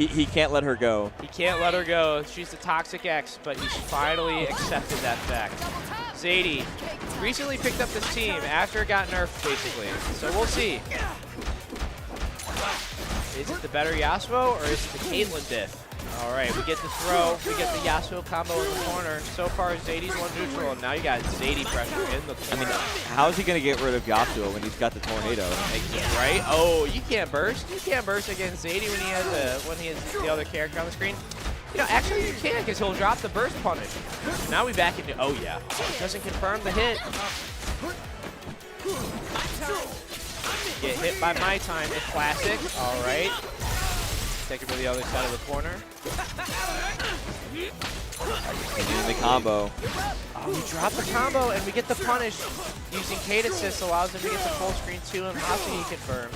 he can't let her go. He can't let her go. She's the toxic ex, but he's finally accepted that fact. Zaidi recently picked up this team after it got nerfed, basically. So we'll see. Is it the better Yasuo or is it the Caitlyn diff? All right, we get the throw. We get the Yasuo combo in the corner. So far, Zaidi's one neutral, and now you got Zaidi pressure in the corner. I mean, how is he going to get rid of Yasuo when he's got the tornado? Right? Oh, you can't burst. You can't burst against Zaidi when he has the other character on the screen. You know, actually you can because he'll drop the burst punish. Now we back into, oh yeah. Doesn't confirm the hit. Get hit by my time, it's classic. All right. Take it to the other side of the corner. And the combo. Oh, we drop the combo and we get the punish. Using Kate assist allows him to get the full screen to him. How can he confirm?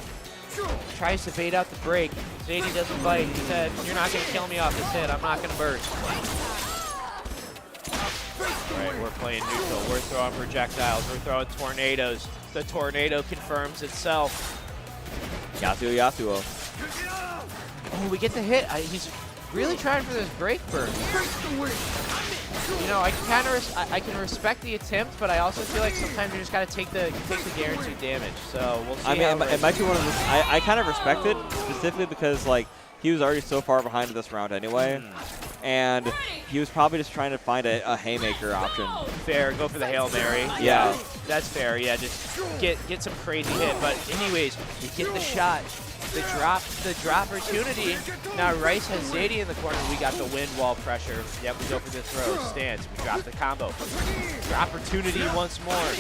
Tries to bait out the break. Zaidi doesn't bite. He said, you're not going to kill me off this hit. I'm not going to burst. All right, we're playing neutral. We're throwing projectiles. We're throwing tornadoes. The tornado confirms itself. Yasuo. Oh, we get the hit. He's really trying for this break burst. You know, I can respect the attempt, but I also feel like sometimes you just got to take the guaranteed damage. So we'll see. I mean, it might be one of those. I kind of respect it specifically because like he was already so far behind this round anyway, and he was probably just trying to find a haymaker option. Fair. Go for the Hail Mary. Yeah. That's fair. Yeah, just get some crazy hit. But anyways, you get the shot. The drop opportunity. Now Rice has Zaidi in the corner. We got the wind wall pressure. Yep, we go for the throw. Stance. We drop the combo. Drop opportunity once more.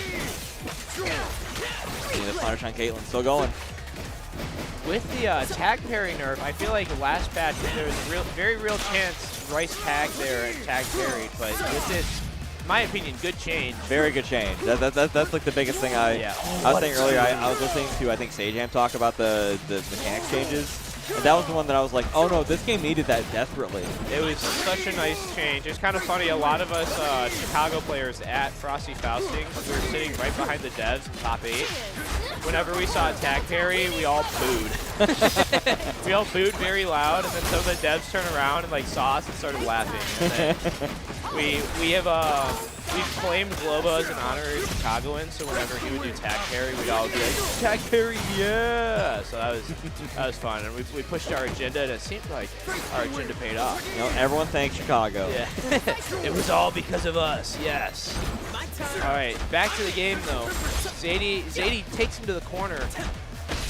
See the punish on Caitlyn. Still going. With the tag parry nerf, I feel like last patch there was a very real chance Rice tagged there and tag parried. But with this, in my opinion, good change. Very good change. That's like the biggest thing I was saying earlier. I was listening to, I think, Sajam talk about the mechanics changes. And that was the one that I was like, oh no, this game needed that desperately. It was such a nice change. It's kind of funny, a lot of us Chicago players at Frosty Fausting, we were sitting right behind the devs in top 8. Whenever we saw a tag parry, we all booed. We all booed very loud, and then some of the devs turned around and like saw us and started laughing. And then we've claimed Globo as an honorary Chicagoan, so whenever he would do tag parry, we'd all be like, tag parry, yeah! So that was fun, and we pushed our agenda, and it seemed like our agenda paid off. You know, everyone thanks Chicago. Yeah. It was all because of us, yes. All right, back to the game though. Zaidi takes him to the corner,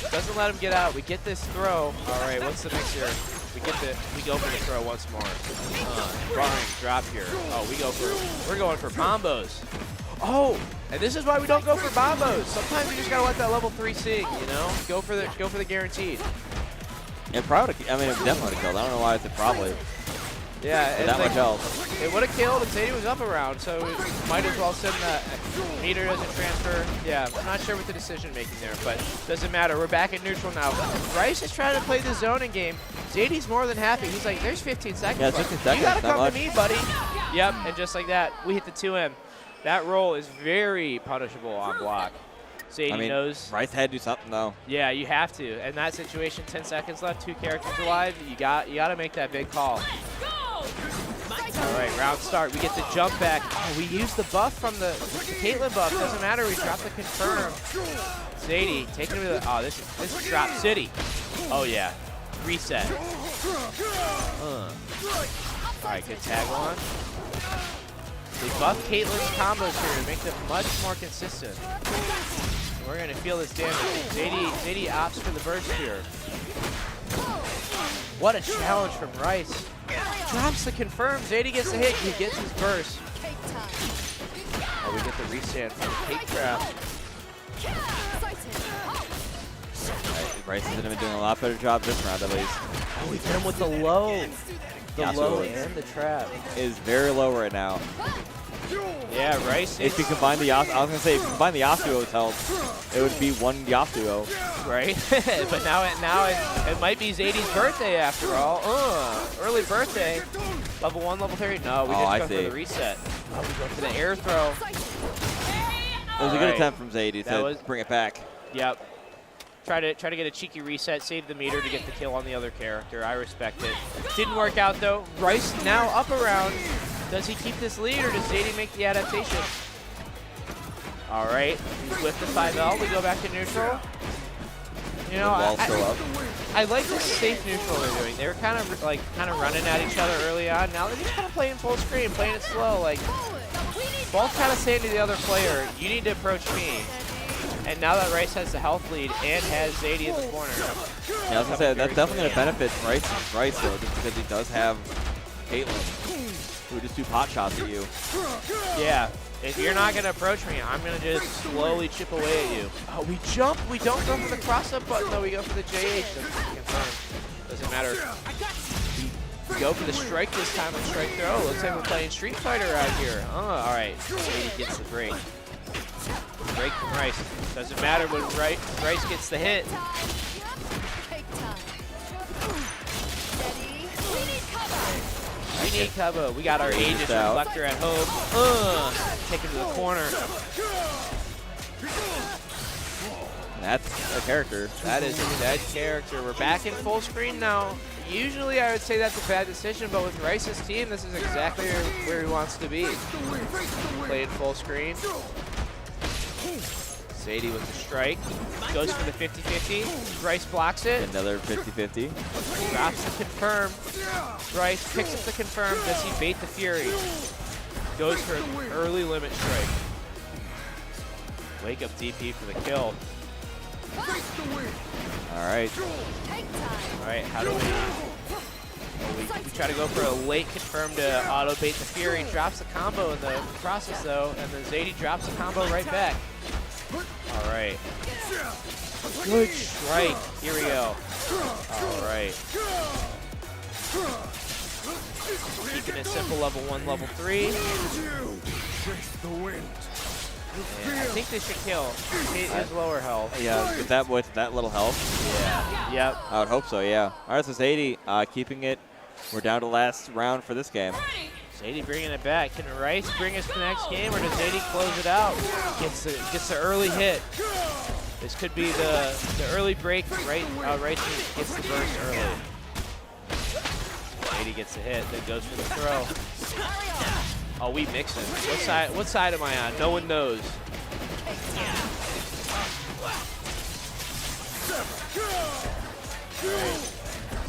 doesn't let him get out. We get this throw. All right, what's the next here? We go for the throw once more. Barring drop here. Oh, we're going for bombos. Oh, and this is why we don't go for bombos. Sometimes you just gotta let that level 3 sing, you know? Go for the guaranteed. It probably, I mean, it definitely would have killed. I don't know why it's probably. Yeah, and that much health. It would have killed, and Zaidi was up around, so we might as well send that. Meter doesn't transfer. Yeah, I'm not sure with the decision making there, but doesn't matter. We're back at neutral now. Rice is trying to play the zoning game. Zaidi's more than happy. He's like, there's 15 seconds left. 15 seconds. You gotta come to me, buddy. Yep, and just like that, we hit the 2M. That roll is very punishable on block. Zaidi knows. Rice had to do something though. Yeah, you have to. In that situation, 10 seconds left, 2 characters alive. You got to make that big call. All right, round start. We get the jump back. Oh, we use the buff from the Caitlyn buff. Doesn't matter. We drop the confirm. Zaidi taking him to the. Oh, this is drop city. Oh yeah, reset. All right, good tag on. They buff Caitlyn's combos here to make them much more consistent. We're gonna feel this damage. Zaidi opts for the burst here. What a challenge from Rice. Drops the confirm. Zaidi gets the hit. He gets his burst. Oh, we get the restand from the cake trap. Rice has been doing a lot better job this round at least. Oh, we hit him with the low. The low and the trap. Is very low right now. Yeah, Rice. If you combine the Yasuo, I was gonna say if you combine the Yasuo's health, it would be 1 Yasuo. Right, but now it might be Zaidi's birthday after all. Early birthday. Level 1, level 3. No, we just go for the reset. Oh, we go for the air throw. It was a good attempt from Zaidi to bring it back. Yep. Try to get a cheeky reset, save the meter to get the kill on the other character. I respect it. Didn't work out though. Rice now up around. Does he keep this lead or does Zaidi make the adaptation? All right, with the 5L, we go back to neutral. You know, I like the safe neutral they're doing. They were kind of running at each other early on. Now they're just kind of playing full screen, playing it slow. Like both kind of saying to the other player, "You need to approach me." And now that Rice has the health lead and has Zaidi in the corner. Yeah, I was gonna say that's definitely gonna benefit Rice though, just because he does have Caitlyn, who just do pot shots at you. Yeah. If you're not going to approach me, I'm going to just slowly chip away at you. Oh, we jump. We don't go for the cross-up button, though. We go for the JH. Doesn't matter. We go for the strike this time on strike throw. Looks like we're playing Street Fighter out here. Oh, all right. Zaidi gets the break. Break from Rice. Doesn't matter when Rice gets the hit. We need cover. We got our Aegis Reflector at home. Take it to the corner. That's a character. That is a dead character. We're back in full screen now. Usually I would say that's a bad decision, but with Rice's team, this is exactly where he wants to be. Play in full screen. Zaidi with the strike. Goes for the 50-50. Rice blocks it. Another 50-50. Drops the confirm. Rice picks up the confirm. Does he bait the Fury? Goes for an early limit strike. Wake up DP for the kill. All right. All right, how do we try to go for a late confirm to auto bait the Fury. Drops the combo in the process though, and then Zaidi drops the combo right back. All right. Good strike. Here we go. All right. Keeping it simple, level 1, level 3. And I think this should kill. It is lower health. Yeah, with that little health. Yeah. Yep. I would hope so, yeah. All right, so Zaidi keeping it. We're down to last round for this game. Zaidi bringing it back. Can Rice bring us to the next game, or does Zaidi close it out? Gets the early hit. This could be the early break. Rice gets the burst early. Zaidi gets the hit, then goes for the throw. Oh, we mix it. What side am I on? No one knows.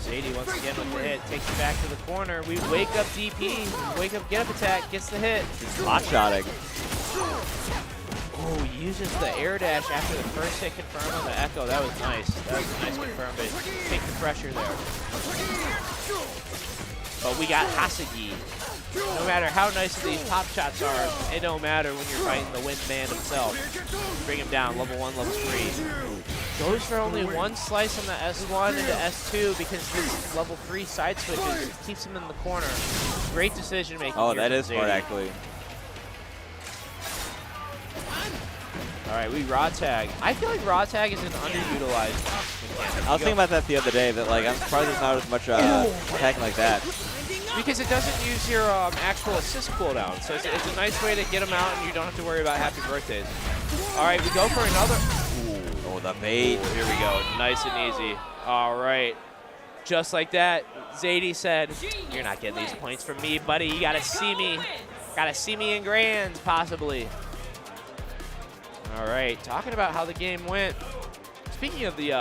Zaidi once again with the hit, takes it back to the corner. We wake up DP, wake up, get up attack, gets the hit. Hot-shotting. Oh, he uses the air dash after the first hit confirm on the Ekko. That was nice. That was a nice confirm, but take the pressure there. But we got Hasagi. No matter how nice these pop shots are, it don't matter when you're fighting the Wind Man himself. Bring him down, level 1, level 3. Goes for only one slice on the S1 into S2 because this level 3 side switches keeps him in the corner. Great decision making. Oh, that is smart actually. All right, we raw tag. I feel like raw tag is an underutilized mechanic. I was thinking about that the other day, that like I'm surprised there's not as much attacking like that. Because it doesn't use your actual assist cooldown, so it's a nice way to get them out and you don't have to worry about happy birthdays. All right, we go for another. Ooh, oh, the bait. Here we go, nice and easy. All right, just like that, Zaidi said, "You're not getting these points from me, buddy. You gotta see me in grands, possibly." All right, talking about how the game went. Speaking of the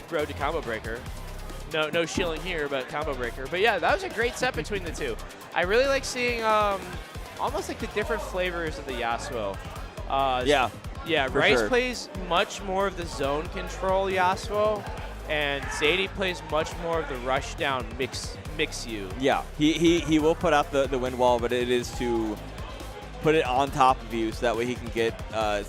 road to combo breaker. No shilling here, but combo breaker. But yeah, that was a great set between the two. I really like seeing almost like the different flavors of the Yasuo. Yeah, Rice sure. plays much more of the zone control Yasuo, and Zaidi plays much more of the rush down mix you. Yeah, he will put out the wind wall, but it is to put it on top of you so that way he can get